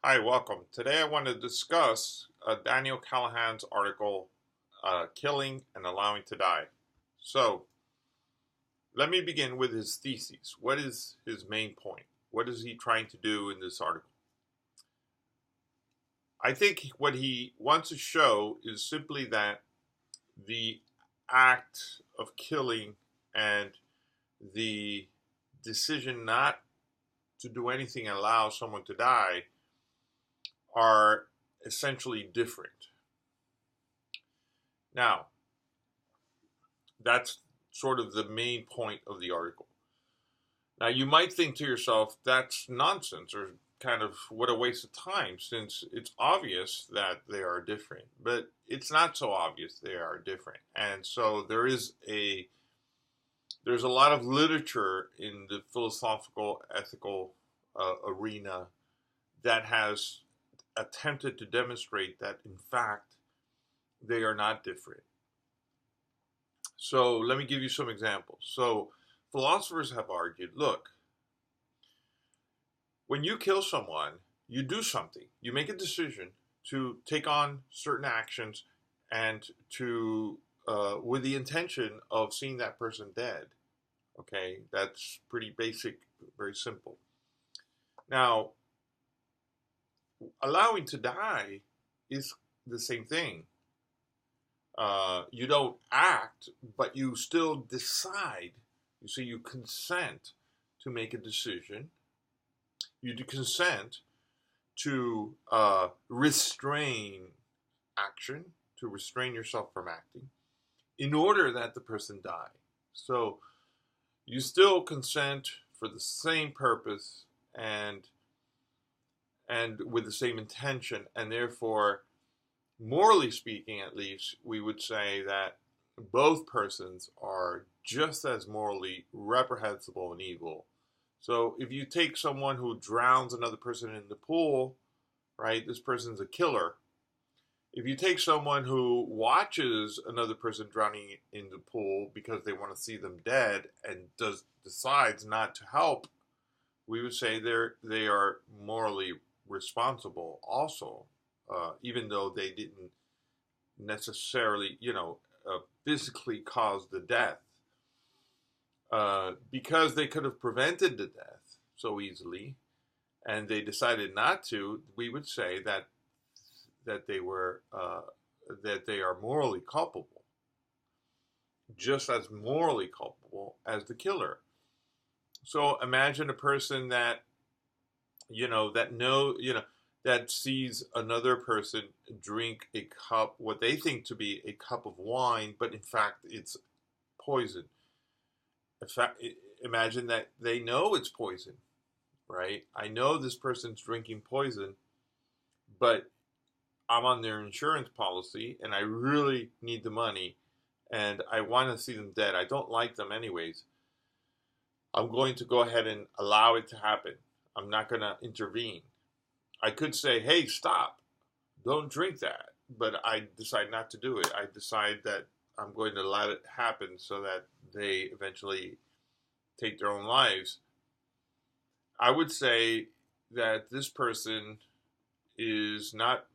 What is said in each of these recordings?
Hi, welcome. Today I want to discuss Daniel Callahan's article, Killing and Allowing to Die. So, let me begin with his thesis. What is his main point? What is he trying to do in this article? I think what he wants to show is simply that the act of killing and the decision not to do anything and allow someone to die are essentially different. Now, that's sort of the main point of the article. Now, you might think to yourself, that's nonsense, or kind of what a waste of time, since it's obvious that they are different. But it's not so obvious they are different. And so there's a lot of literature in the philosophical, ethical arena that has attempted to demonstrate that, in fact, they are not different. So let me give you some examples. So philosophers have argued, look, when you kill someone, you do something. You make a decision to take on certain actions and to with the intention of seeing that person dead. Okay, that's pretty basic, very simple. Now, allowing to die is the same thing. You don't act, but you still decide. You see, you consent to make a decision. You do consent to restrain action, to restrain yourself from acting, in order that the person die. So you still consent for the same purpose and with the same intention, and therefore, morally speaking, at least, we would say that both persons are just as morally reprehensible and evil. So if you take someone who drowns another person in the pool, right, this person's a killer. If you take someone who watches another person drowning in the pool because they want to see them dead and decides not to help, we would say they are morally responsible also, even though they didn't necessarily, physically cause the death. Because they could have prevented the death so easily, and they decided not to, we would say that they were that they are morally culpable, just as morally culpable as the killer. So imagine a person that that sees another person drink a cup, what they think to be a cup of wine, but in fact it's poison. In fact, imagine that they know it's poison, right? I know this person's drinking poison, but I'm on their insurance policy and I really need the money and I want to see them dead. I don't like them anyways. I'm going to go ahead and allow it to happen. I'm not going to intervene. I could say, hey, stop. Don't drink that. But I decide not to do it. I decide that I'm going to let it happen so that they eventually take their own lives. I would say that this person is not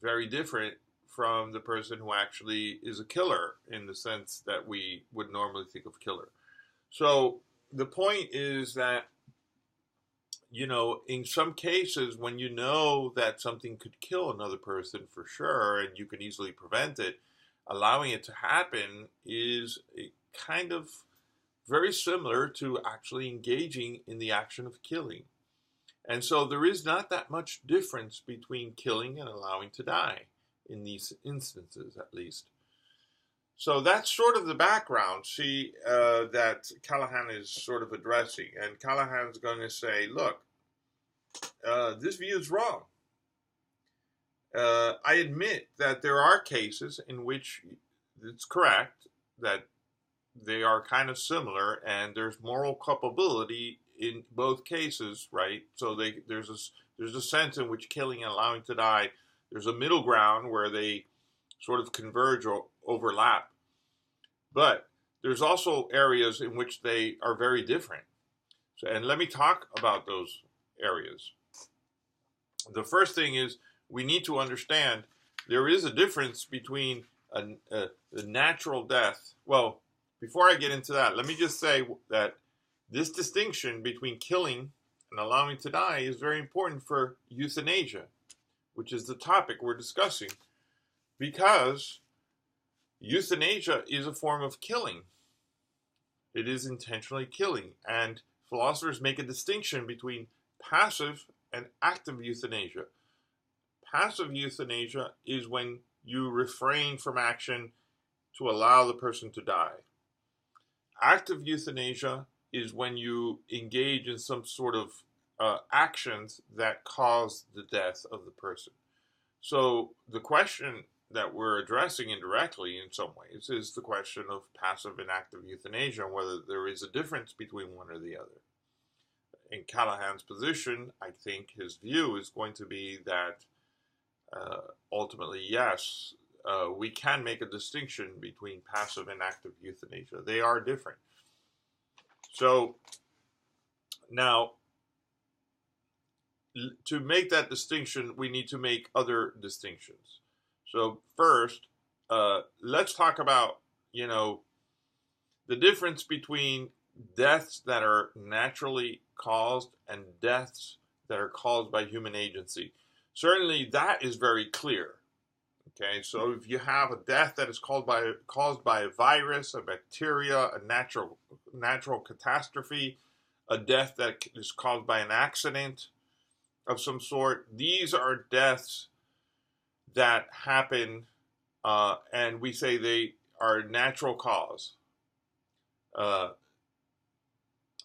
very different from the person who actually is a killer in the sense that we would normally think of killer. So the point is that, in some cases, when you know that something could kill another person for sure, and you can easily prevent it, allowing it to happen is a kind of very similar to actually engaging in the action of killing. And so there is not that much difference between killing and allowing to die in these instances, at least. So that's sort of the background, that Callahan is sort of addressing. And Callahan's going to say, look, this view is wrong. I admit that there are cases in which it's correct that they are kind of similar, and there's moral culpability in both cases, right? So there's a sense in which killing and allowing to die, there's a middle ground where they sort of converge or overlap. But there's also areas in which they are very different. So, and let me talk about those areas. The first thing is we need to understand there is a difference between a natural death. Well, before I get into that, let me just say that this distinction between killing and allowing to die is very important for euthanasia, which is the topic we're discussing, because euthanasia is a form of killing. It is intentionally killing, and philosophers make a distinction between passive and active euthanasia. Passive euthanasia is when you refrain from action to allow the person to die. Active euthanasia is when you engage in some sort of actions that cause the death of the person. So the question that we're addressing indirectly in some ways is the question of passive and active euthanasia and whether there is a difference between one or the other. In Callahan's position, I think his view is going to be that ultimately, yes, we can make a distinction between passive and active euthanasia. They are different. So now, to make that distinction, we need to make other distinctions. So first, let's talk about, the difference between deaths that are naturally caused and deaths that are caused by human agency. Certainly, that is very clear. Okay, so if you have a death that is caused by a virus, a bacteria, a natural catastrophe, a death that is caused by an accident of some sort, these are deaths that happen, and we say they are natural cause.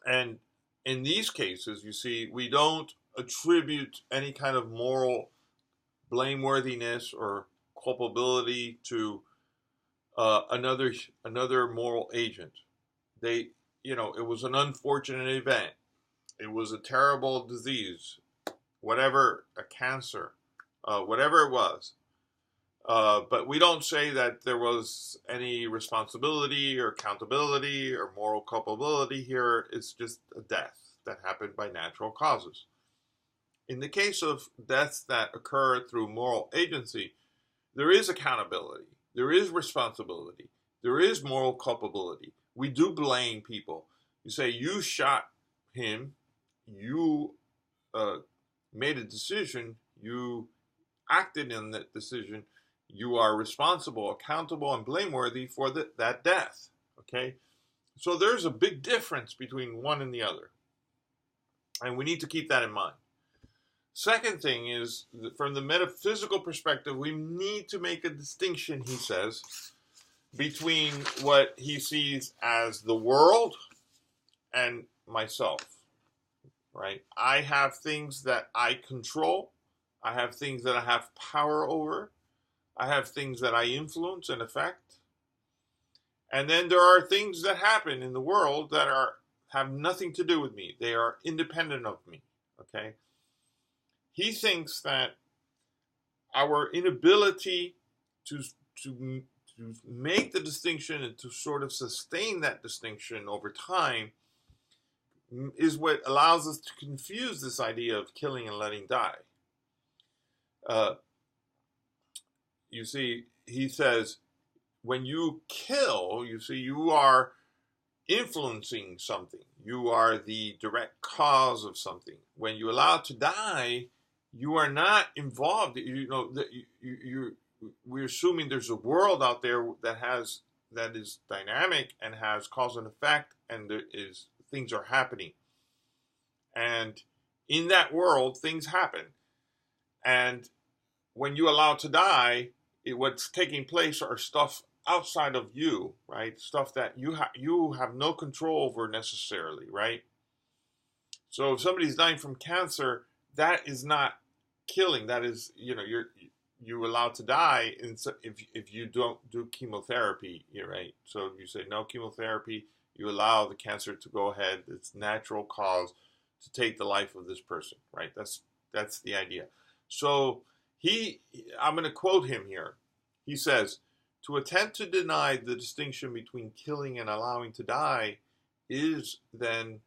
And in these cases, you see, we don't attribute any kind of moral blameworthiness or culpability to another moral agent. It was an unfortunate event. It was a terrible disease, whatever, a cancer, whatever it was. But we don't say that there was any responsibility or accountability or moral culpability here. It's just a death that happened by natural causes. In the case of deaths that occur through moral agency, there is accountability, there is responsibility, there is moral culpability. We do blame people. You say, you shot him, you made a decision, you acted in that decision, you are responsible, accountable, and blameworthy for that death. Okay? So there's a big difference between one and the other. And we need to keep that in mind. Second thing is, from the metaphysical perspective, we need to make a distinction, he says, between what he sees as the world and myself. Right? I have things that I control. I have things that I have power over. I have things that I influence and affect. And then there are things that happen in the world that have nothing to do with me. They are independent of me. Okay? He thinks that our inability to make the distinction and to sort of sustain that distinction over time is what allows us to confuse this idea of killing and letting die. You see, he says, when you kill, you see, you are influencing something. You are the direct cause of something. When you allow it to die, you are not involved. We're assuming there's a world out there that is dynamic and has cause and effect, and things are happening. And in that world, things happen. And when you allow it to die, what's taking place are stuff outside of you, right? Stuff that you have no control over necessarily, right? So if somebody's dying from cancer, that is not killing. That is, you're allowed to die if you don't do chemotherapy, right? So if you say no chemotherapy, you allow the cancer to go ahead. It's natural cause to take the life of this person, right? That's the idea. So I'm going to quote him here. He says, to attempt to deny the distinction between killing and allowing to die is then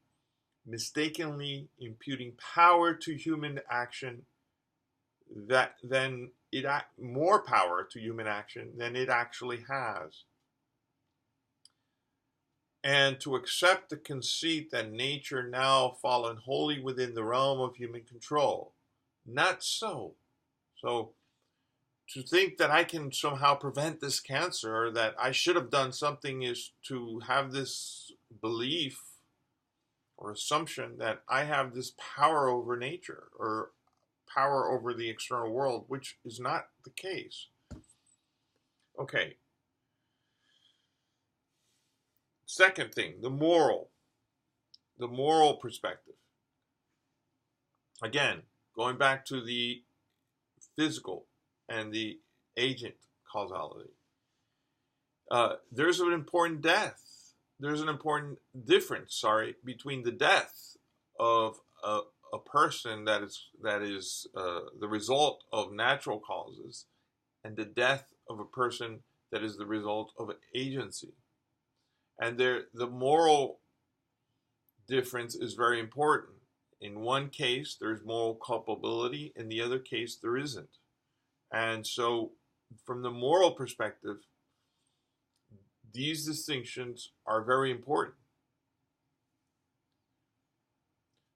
mistakenly imputing power to human action then more power to human action than it actually has. And to accept the conceit that nature now fallen wholly within the realm of human control. Not so. So to think that I can somehow prevent this cancer, or that I should have done something, is to have this belief or assumption that I have this power over nature or power over the external world, which is not the case. Okay. Second thing, the moral perspective. Again, going back to the physical and the agent causality. There's an important difference, between the death of a person that is the result of natural causes, and the death of a person that is the result of agency. And the moral difference is very important. In one case, there's moral culpability. In the other case, there isn't. And so, from the moral perspective, these distinctions are very important.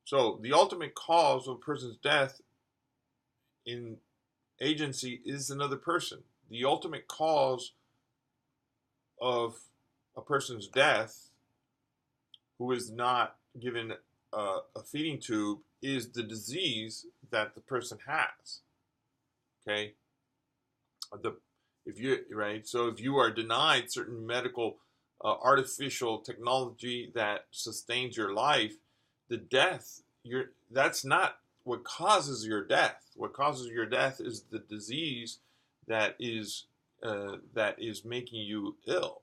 So, the ultimate cause of a person's death in agency is another person. The ultimate cause of a person's death, who is not given a feeding tube, is the disease that the person has. Okay, so if you are denied certain medical artificial technology that sustains your life, the death, that's not what causes your death. What causes your death is the disease that is making you ill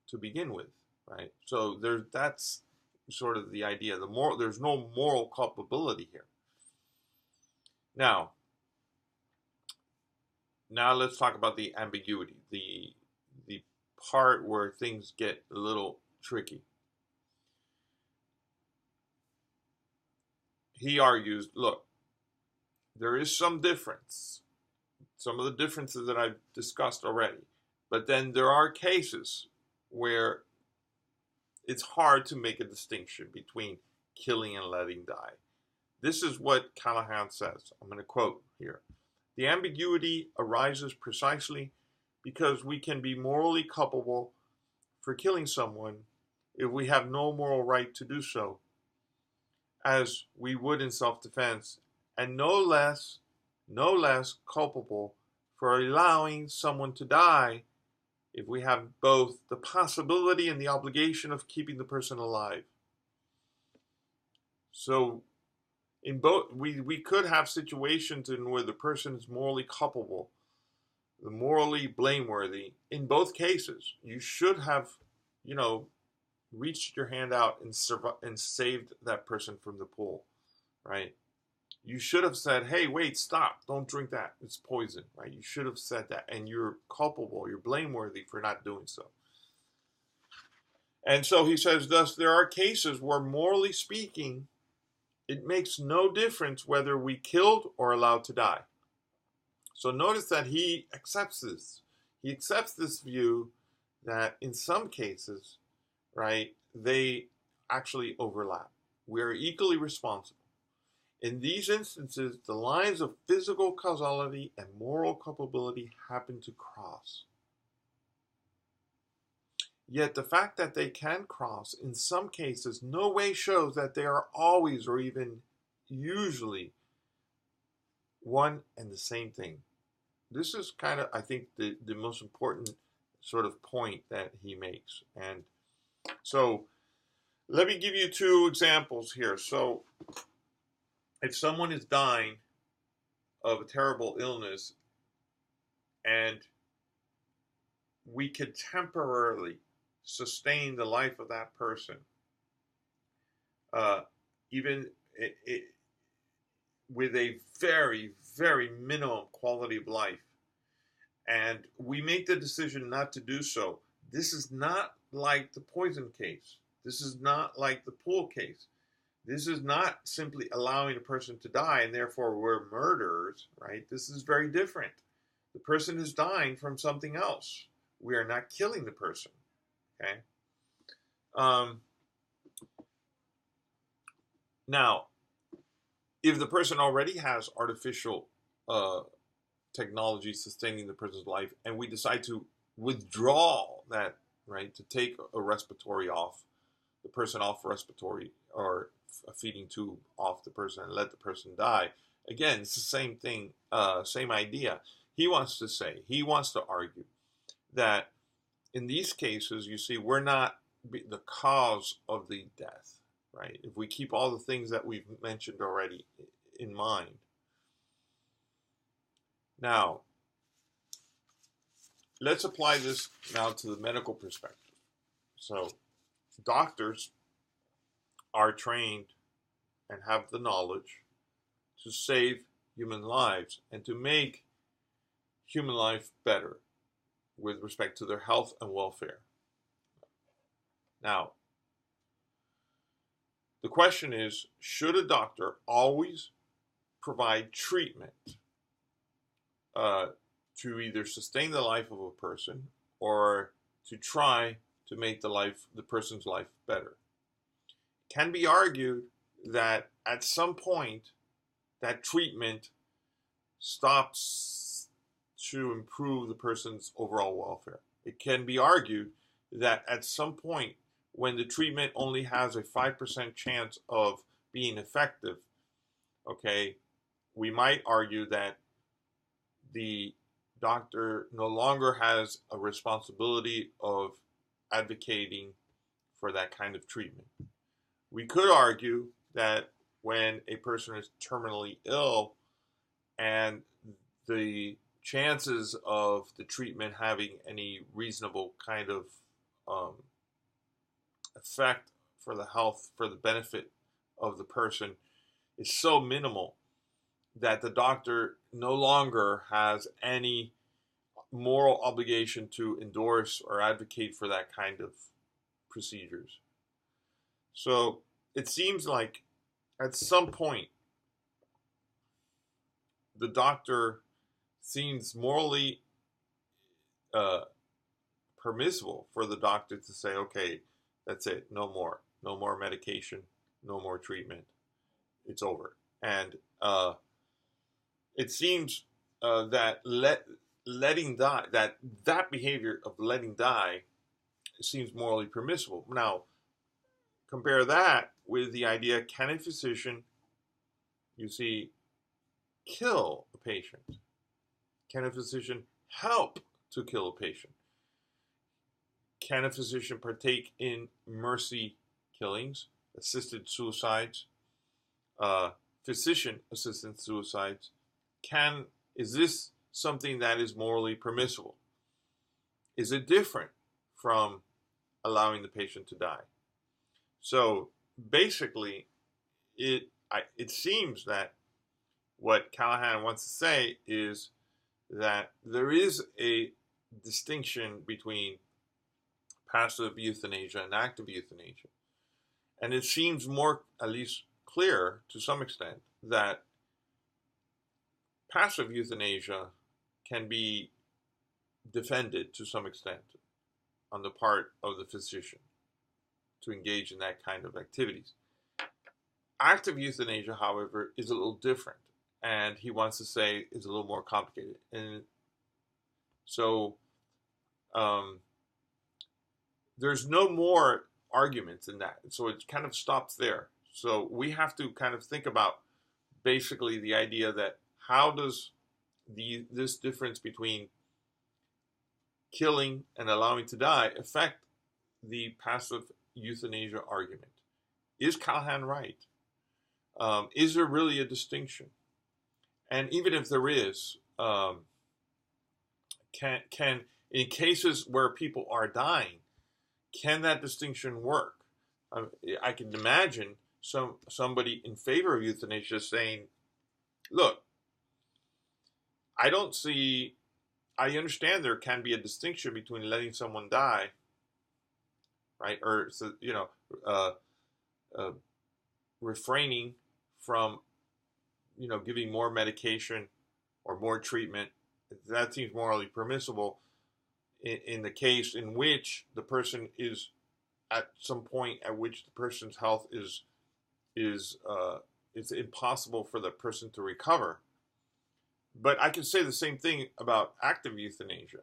to begin with, right? So that's sort of the idea. There's no moral culpability here. Now let's talk about the ambiguity, the part where things get a little tricky. He argues, look, there is some difference, some of the differences that I've discussed already, but then there are cases where it's hard to make a distinction between killing and letting die. This is what Callahan says. I'm going to quote here. The ambiguity arises precisely because we can be morally culpable for killing someone if we have no moral right to do so, as we would in self-defense, and no less culpable for allowing someone to die if we have both the possibility and the obligation of keeping the person alive. So in both, we could have situations in where the person is morally culpable, morally blameworthy. In both cases, you should have, reached your hand out and saved that person from the pool, right? You should have said, hey, wait, stop, don't drink that, it's poison, right? You should have said that, and you're culpable, you're blameworthy for not doing so. And so he says, thus, there are cases where, morally speaking, it makes no difference whether we killed or allowed to die. So notice that he accepts this. He accepts this view that in some cases, right, they actually overlap. We are equally responsible. In these instances, the lines of physical causality and moral culpability happen to cross. Yet the fact that they can cross in some cases no way shows that they are always or even usually one and the same thing. This is kind of, I think, the most important sort of point that he makes. And so let me give you two examples here. So if someone is dying of a terrible illness and we could temporarily sustain the life of that person, even with a very, very minimum quality of life, and we make the decision not to do so, this is not like the poison case. This is not like the pool case. This is not simply allowing a person to die and therefore we're murderers, right? This is very different. The person is dying from something else. We are not killing the person, okay? Um, Now, if the person already has artificial uh, technology sustaining the person's life, and we decide to withdraw that, right, to take a respiratory off, the person off respiratory or a feeding tube off the person and let the person die, again, it's the same thing, same idea. He wants to argue that in these cases, you see, we're not the cause of the death, right? If we keep all the things that we've mentioned already in mind. Now, let's apply this now to the medical perspective. So, doctors are trained and have the knowledge to save human lives and to make human life better with respect to their health and welfare. Now, the question is, should a doctor always provide treatment to either sustain the life of a person or to try to make the person's life better? It can be argued that at some point that treatment stops to improve the person's overall welfare. It can be argued that at some point when the treatment only has a 5% chance of being effective, okay, we might argue that the doctor no longer has a responsibility of advocating for that kind of treatment. We could argue that when a person is terminally ill and the chances of the treatment having any reasonable kind of effect for the health, for the benefit of the person is so minimal that the doctor no longer has any moral obligation to endorse or advocate for that kind of procedures. So it seems like at some point the doctor seems morally permissible for the doctor to say, okay, that's it, no more medication, no more treatment, it's over. And it seems that letting die, that behavior of letting die seems morally permissible. Now, compare that with the idea, can a physician, you see, kill a patient? Can a physician help to kill a patient? Can a physician partake in mercy killings, assisted suicides, physician-assisted suicides? Is this something that is morally permissible? Is it different from allowing the patient to die? So basically, it seems that what Callahan wants to say is that there is a distinction between passive euthanasia and active euthanasia. And it seems more, at least clear to some extent, that passive euthanasia can be defended to some extent on the part of the physician to engage in that kind of activities. Active euthanasia, however, is a little different, and he wants to say is a little more complicated. And so there's no more arguments in that. So it kind of stops there. So we have to kind of think about basically the idea that how does this difference between killing and allowing to die affect the passive euthanasia argument? Is Callahan right? Is there really a distinction? And even if there is, can in cases where people are dying, can that distinction work? I can imagine somebody in favor of euthanasia saying, look, I understand there can be a distinction between letting someone die, right? Or, refraining from, giving more medication or more treatment, that seems morally permissible in the case in which the person is at some point at which the person's health is it's impossible for the person to recover. But I can say the same thing about active euthanasia.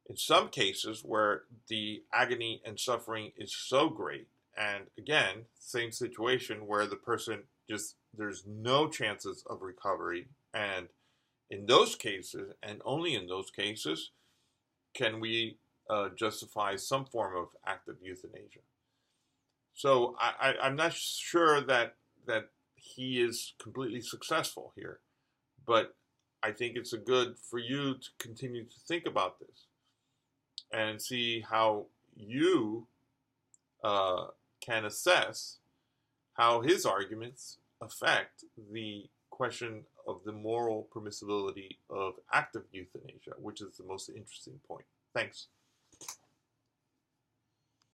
In some cases where the agony and suffering is so great, and again, same situation where the person just, there's no chances of recovery, and in those cases, and only in those cases, can we justify some form of active euthanasia. So I'm not sure that he is completely successful here, but I think it's a good for you to continue to think about this and see how you can assess how his arguments affect the question of the moral permissibility of active euthanasia, which is the most interesting point. Thanks.